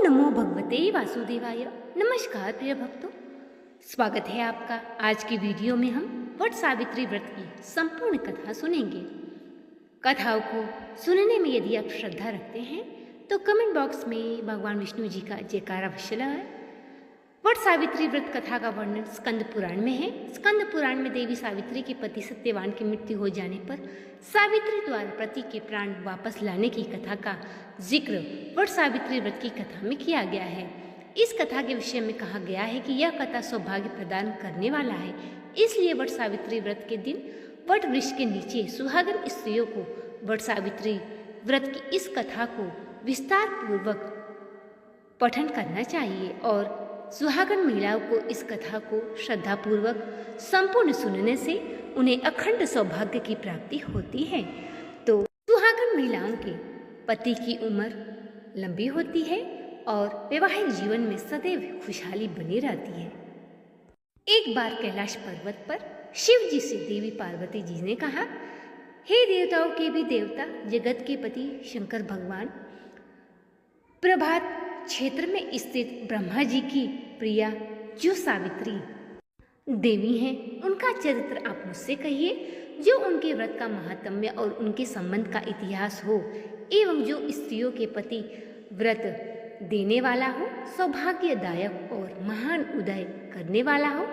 नमो भगवते वासुदेवाय। नमस्कार प्रिय भक्तों, स्वागत है आपका। आज की वीडियो में हम वट सावित्री व्रत की संपूर्ण कथा सुनेंगे। कथाओं को सुनने में यदि आप श्रद्धा रखते हैं तो कमेंट बॉक्स में भगवान विष्णु जी का जयकारा अवश्य लगाएं। वट सावित्री व्रत कथा का वर्णन स्कंद पुराण में है। स्कंद पुराण में देवी सावित्री के पति सत्यवान की मृत्यु हो जाने पर सावित्री द्वारा पति के प्राण वापस लाने की कथा का जिक्र वट सावित्री व्रत की कथा में किया गया है। इस कथा के विषय में कहा गया है कि यह कथा सौभाग्य प्रदान करने वाला है, इसलिए वट सावित्री व्रत के दिन वट वृक्ष के नीचे सुहागन स्त्रियों को वट सावित्री व्रत की इस कथा को विस्तार पूर्वक पठन करना चाहिए और सुहागन महिलाओं को इस कथा को श्रद्धापूर्वक संपूर्ण सुनने से उन्हें अखंड सौभाग्य की प्राप्ति होती है। तो सुहागन महिलाओं के पति की उम्र लंबी होती है और वैवाहिक जीवन में सदैव खुशहाली बनी रहती है। एक बार कैलाश पर्वत पर शिव जी से देवी पार्वती जी ने कहा, हे देवताओं के भी देवता, जगत के पति शंकर भगवान, प्रभात क्षेत्र में स्थित ब्रह्मा जी की प्रिया जो सावित्री देवी हैं, उनका चरित्र आप मुझसे कहिए, जो उनके व्रत का महात्म्य और उनके संबंध का इतिहास हो एवं जो स्त्रियों के पति व्रत देने वाला हो, सौभाग्यदायक और महान उदय करने वाला हो,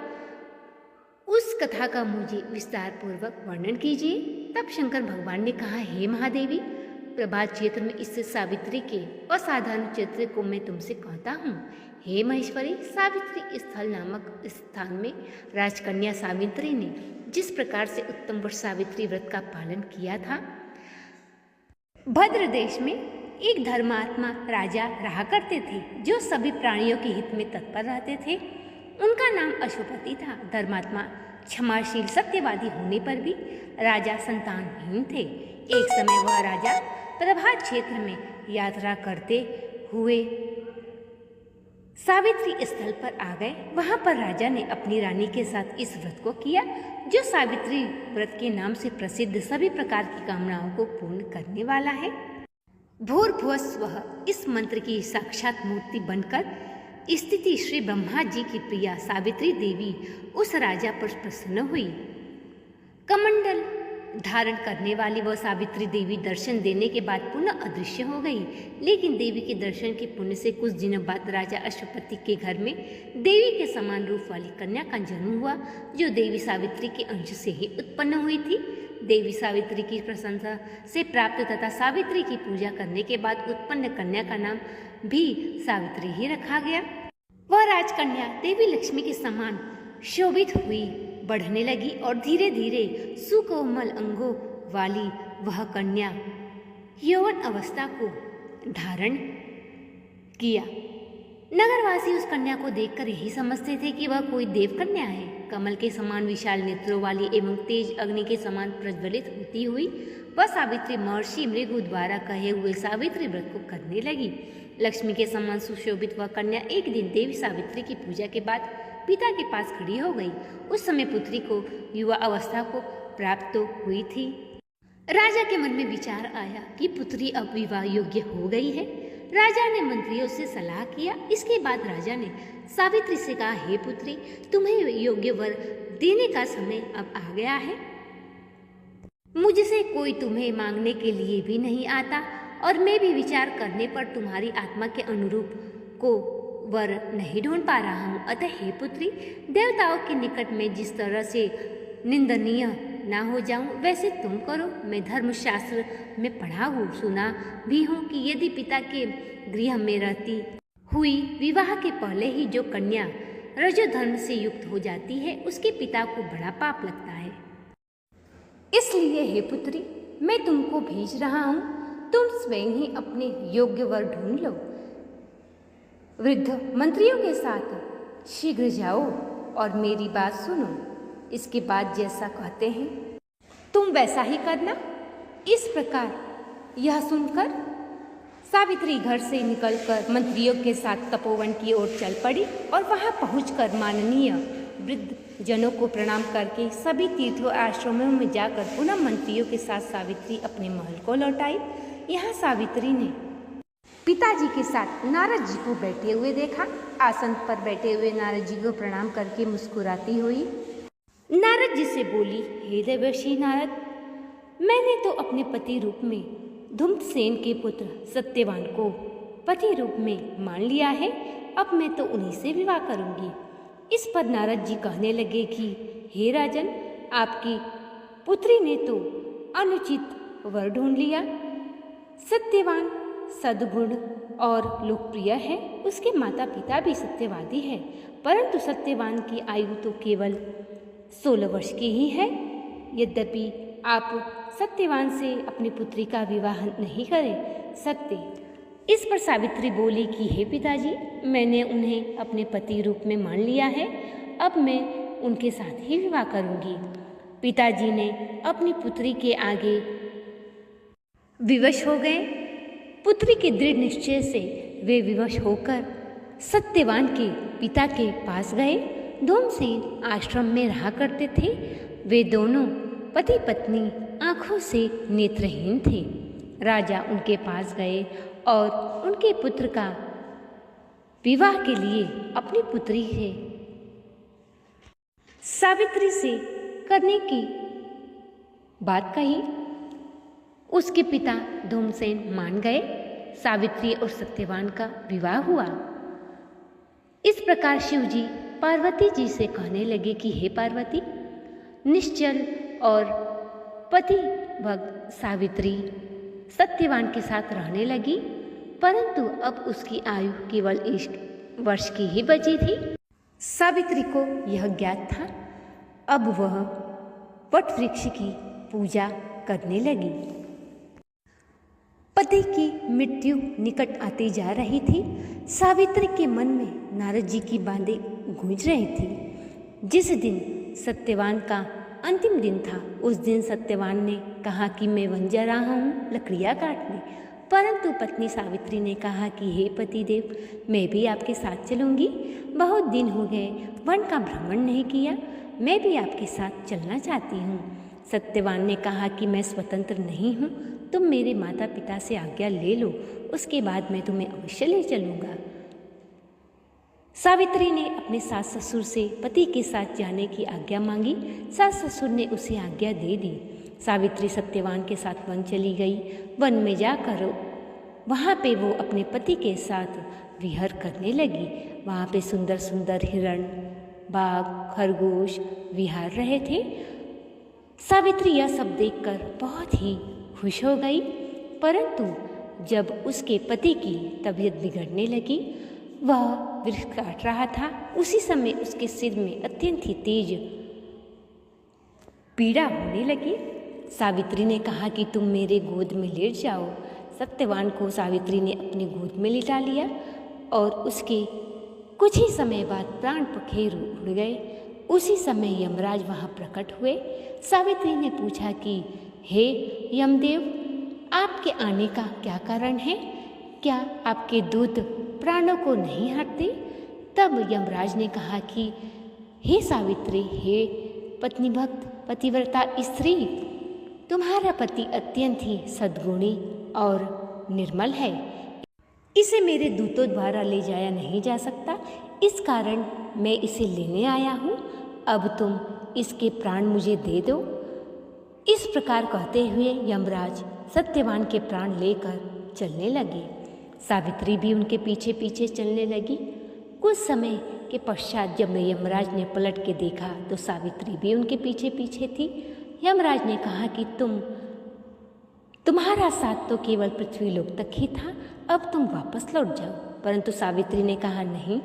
उस कथा का मुझे विस्तार पूर्वक वर्णन कीजिए। तब शंकर भगवान ने कहा, हे महादेवी, प्रभात क्षेत्र में स्थित सावित्री के असाधारण चरित्र को मैं तुमसे कहता हूँ। हे महेश्वरी, सावित्री स्थल नामक स्थान में राजकन्या सावित्री ने जिस प्रकार से उत्तम वट सावित्री व्रत का पालन किया था, भद्र देश में एक धर्मात्मा राजा रहा करते थे जो सभी प्राणियों के हित में तत्पर रहते थे। उनका नाम अशुपति था। धर्मात्मा क्षमाशील सत्यवादी होने पर भी राजा संतानहीन थे। एक समय वह राजा प्रभात क्षेत्र में यात्रा करते हुए सावित्री स्थल पर आ गए। वहां पर राजा ने अपनी रानी के साथ इस व्रत को किया, जो सावित्री व्रत के नाम से प्रसिद्ध सभी प्रकार की कामनाओं को पूर्ण करने वाला है। भूर्भुवस्वः इस मंत्र की साक्षात मूर्ति बनकर स्थिति श्री ब्रह्मा जी की प्रिया सावित्री देवी उस राजा पर प्रसन्न हुई। कमंडल धारण करने वाली वह सावित्री देवी दर्शन देने के बाद पुनः अदृश्य हो गई। लेकिन देवी के दर्शन के पुण्य से कुछ दिनों बाद राजा अश्वपति के घर में देवी के समान रूप वाली कन्या का जन्म हुआ, जो देवी सावित्री के अंश से ही उत्पन्न हुई थी। देवी सावित्री की प्रशंसा से प्राप्त तथा सावित्री की पूजा करने के बाद उत्पन्न कन्या का नाम भी सावित्री ही रखा गया। वह राजकन्या देवी लक्ष्मी के समान शोभित हुई, बढ़ने लगी और धीरे धीरे सुकोमल अंगों वाली वह कन्या यौवन अवस्था को धारण किया। नगरवासी उस कन्या को देखकर यही समझते थे कि वह कोई देव कन्या है। कमल के समान विशाल नेत्रों वाली एवं तेज अग्नि के समान प्रज्वलित होती हुई वह सावित्री महर्षि मृगु द्वारा कहे हुए सावित्री व्रत को करने लगी। लक्ष्मी के समान सुशोभित वह कन्या एक दिन देवी सावित्री की पूजा के बाद पिता के पास खड़ी हो गई। उस समय पुत्री को युवा अवस्था को प्राप्त तो हुई थी। राजा के मन में विचार आया कि पुत्री अब विवाह योग्य हो गई है। राजा ने मंत्रियों से सलाह किया। इसके बाद राजा ने सावित्री से कहा, हे पुत्री, तुम्हें योग्य वर देने का समय अब आ गया है। मुझसे कोई तुम्हें मांगने के लिए भी नहीं आता और मैं भी विचार करने पर तुम्हारी आत्मा के अनुरूप को वर नहीं ढूंढ पा रहा हूँ। अतः हे पुत्री, देवताओं के निकट में जिस तरह से निंदनीय ना हो जाऊं, वैसे तुम करो। मैं धर्मशास्त्र में पढ़ा हूँ, सुना भी हूँ कि यदि पिता के गृह में रहती हुई विवाह के पहले ही जो कन्या रजो धर्म से युक्त हो जाती है, उसके पिता को बड़ा पाप लगता है। इसलिए हे पुत्री, मैं तुमको भेज रहा हूँ, तुम स्वयं ही अपने योग्य वर ढूंढ लो। वृद्ध मंत्रियों के साथ शीघ्र जाओ और मेरी बात सुनो। इसके बाद जैसा कहते हैं तुम वैसा ही करना। इस प्रकार यह सुनकर सावित्री घर से निकलकर मंत्रियों के साथ तपोवन की ओर चल पड़ी और वहां पहुंचकर माननीय वृद्ध जनों को प्रणाम करके सभी तीर्थों आश्रमों में जाकर पुनः मंत्रियों के साथ सावित्री अपने महल को लौट आई। यहाँ सावित्री ने पिताजी के साथ नारद जी को बैठे हुए देखा। आसन पर बैठे हुए नारद जी को प्रणाम करके मुस्कुराती हुई नारद जी से बोली, हे देवर्षि नारद, मैंने तो अपने पति रूप में धूम्रसेन के पुत्र सत्यवान को पति रूप में मान लिया है। अब मैं तो उन्हीं से विवाह करूंगी। इस पर नारद जी कहने लगे कि हे राजन, आपकी पुत्री ने तो अनुचित वर ढूंढ लिया। सत्यवान सद्गुण और लोकप्रिय है, उसके माता पिता भी सत्यवादी है, परंतु सत्यवान की आयु तो केवल 16 वर्ष की ही है। यद्यपि आप सत्यवान से अपनी पुत्री का विवाह नहीं कर सकते। इस पर सावित्री बोली कि हे पिताजी, मैंने उन्हें अपने पति रूप में मान लिया है, अब मैं उनके साथ ही विवाह करूंगी। पिताजी ने अपनी पुत्री के आगे विवश हो गए। पुत्री के दृढ़ निश्चय से वे विवश होकर सत्यवान के पिता के पास गए। धूम्रसेन आश्रम में रहा करते थे। वे दोनों पति पत्नी आंखों से नेत्रहीन थे। राजा उनके पास गए और उनके पुत्र का विवाह के लिए अपनी पुत्री से सावित्री से करने की बात कही। उसके पिता धूम्रसेन मान गए। सावित्री और सत्यवान का विवाह हुआ। इस प्रकार शिवजी पार्वती जी से कहने लगे कि हे पार्वती, निश्चल और पति भक्त सावित्री सत्यवान के साथ रहने लगी, परंतु अब उसकी आयु केवल 1 वर्ष की ही बची थी। सावित्री को यह ज्ञात था। अब वह वट वृक्ष की पूजा करने लगी। पति की मृत्यु निकट आती जा रही थी। सावित्री के मन में नारद जी की बातें गूंज रही थी। जिस दिन सत्यवान का अंतिम दिन था, उस दिन सत्यवान ने कहा कि मैं वन जा रहा हूँ लकड़ियाँ काटने, परंतु पत्नी सावित्री ने कहा कि हे पतिदेव, मैं भी आपके साथ चलूँगी। बहुत दिन हो गए वन का भ्रमण नहीं किया, मैं भी आपके साथ चलना चाहती हूँ। सत्यवान ने कहा कि मैं स्वतंत्र नहीं हूँ, तुम मेरे माता पिता से आज्ञा ले लो, उसके बाद मैं तुम्हें अवश्य ले चलूँगा। सावित्री ने अपने सास ससुर से पति के साथ जाने की आज्ञा मांगी। सास ससुर ने उसे आज्ञा दे दी। सावित्री सत्यवान के साथ वन चली गई। वन में जाकर वहाँ पे वो अपने पति के साथ विहर करने लगी। वहाँ पे सुंदर सुंदर हिरण, बाघ, खरगोश विहार रहे थे। सावित्री यह सब देखकर बहुत ही खुश हो गई, परंतु जब उसके पति की तबीयत बिगड़ने लगी, वह वृक्ष काट रहा था, उसी समय उसके सिर में अत्यंत ही तेज पीड़ा होने लगी। सावित्री ने कहा कि तुम मेरे गोद में लेट जाओ। सत्यवान को सावित्री ने अपनी गोद में लिटा लिया और उसके कुछ ही समय बाद प्राण पखेरु उड़ गए। उसी समय यमराज वहाँ प्रकट हुए। सावित्री ने पूछा कि हे यमदेव, आपके आने का क्या कारण है? क्या आपके दूत प्राणों को नहीं हरते? तब यमराज ने कहा कि हे सावित्री, हे पत्नी भक्त पतिव्रता स्त्री, तुम्हारा पति अत्यंत ही सद्गुणी और निर्मल है। इसे मेरे दूतों द्वारा ले जाया नहीं जा सकता, इस कारण मैं इसे लेने आया हूँ। अब तुम इसके प्राण मुझे दे दो। इस प्रकार कहते हुए यमराज सत्यवान के प्राण लेकर चलने लगे। सावित्री भी उनके पीछे पीछे चलने लगी। कुछ समय के पश्चात जब यमराज ने पलट के देखा तो सावित्री भी उनके पीछे पीछे थी। यमराज ने कहा कि तुम्हारा साथ तो केवल पृथ्वीलोक तक ही था, अब तुम वापस लौट जाओ। परंतु सावित्री ने कहा नहीं,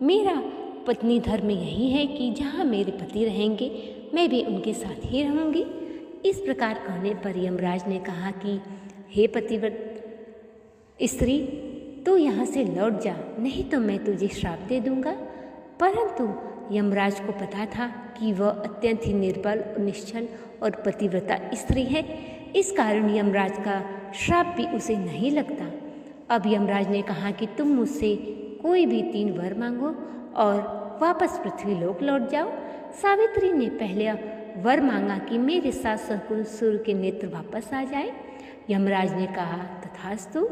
मेरा पत्नी धर्म यही है कि जहाँ मेरे पति रहेंगे मैं भी उनके साथ ही रहूँगी। इस प्रकार कहने पर यमराज ने कहा कि हे पतिव्रत स्त्री, तू यहाँ से लौट जा, नहीं तो मैं तुझे श्राप दे दूँगा। परंतु यमराज को पता था कि वह अत्यंत ही निर्बल और निश्चल और पतिव्रता स्त्री है, इस कारण यमराज का श्राप भी उसे नहीं लगता। अब यमराज ने कहा कि तुम मुझसे कोई भी 3 वर मांगो और वापस पृथ्वीलोक लौट जाओ। सावित्री ने पहले वर मांगा कि मेरे सास ससुर के नेत्र वापस आ जाए। यमराज ने कहा तथास्तु।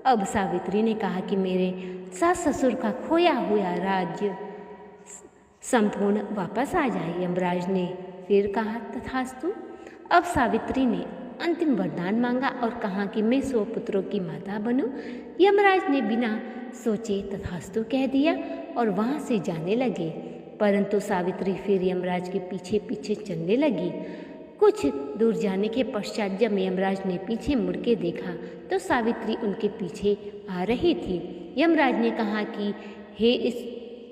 अब सावित्री ने कहा कि मेरे सास ससुर का खोया हुआ राज्य संपूर्ण वापस आ जाए। यमराज ने फिर कहा, तथास्तु। अब सावित्री ने अंतिम वरदान मांगा और कहा कि मैं 100 पुत्रों की माता बनूं। यमराज ने बिना सोचे तथास्तु कह दिया और वहाँ से जाने लगे। परंतु सावित्री फिर यमराज के पीछे पीछे चलने लगी। कुछ दूर जाने के पश्चात जब यमराज ने पीछे मुड़ के देखा तो सावित्री उनके पीछे आ रही थी। यमराज ने कहा कि हे इस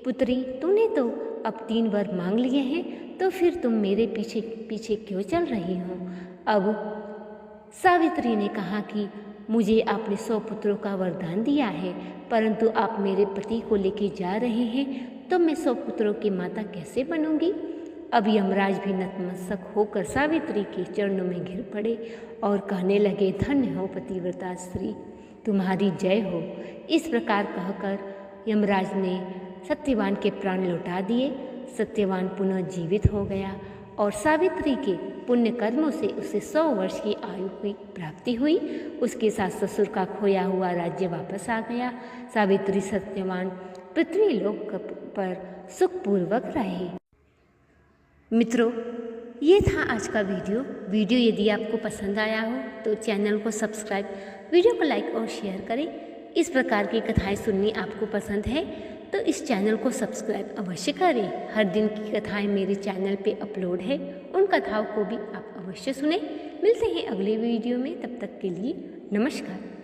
पुत्री, तूने तो अब 3 वर मांग लिए हैं, तो फिर तुम मेरे पीछे पीछे क्यों चल रही हो? अब सावित्री ने कहा कि मुझे आपने 100 पुत्रों का वरदान दिया है, परंतु आप मेरे पति को लेके जा रहे हैं, तो मैं 100 पुत्रों की माता कैसे बनूंगी? अब यमराज भी नतमस्तक होकर सावित्री के चरणों में गिर पड़े और कहने लगे, धन्य हो पतिव्रता स्त्री, तुम्हारी जय हो। इस प्रकार कहकर यमराज ने सत्यवान के प्राण लौटा दिए। सत्यवान पुनः जीवित हो गया और सावित्री के पुण्य कर्मों से उसे 100 वर्ष की आयु की प्राप्ति हुई। उसके सास ससुर का खोया हुआ राज्य वापस आ गया। सावित्री सत्यवान पृथ्वी लोक पर सुखपूर्वक रहे। मित्रों, ये था आज का वीडियो यदि आपको पसंद आया हो तो चैनल को सब्सक्राइब, वीडियो को लाइक और शेयर करें। इस प्रकार की कथाएं सुननी आपको पसंद है तो इस चैनल को सब्सक्राइब अवश्य करें। हर दिन की कथाएं मेरे चैनल पे अपलोड है, उन कथाओं को भी आप अवश्य सुनें। मिलते हैं अगले वीडियो में, तब तक के लिए नमस्कार।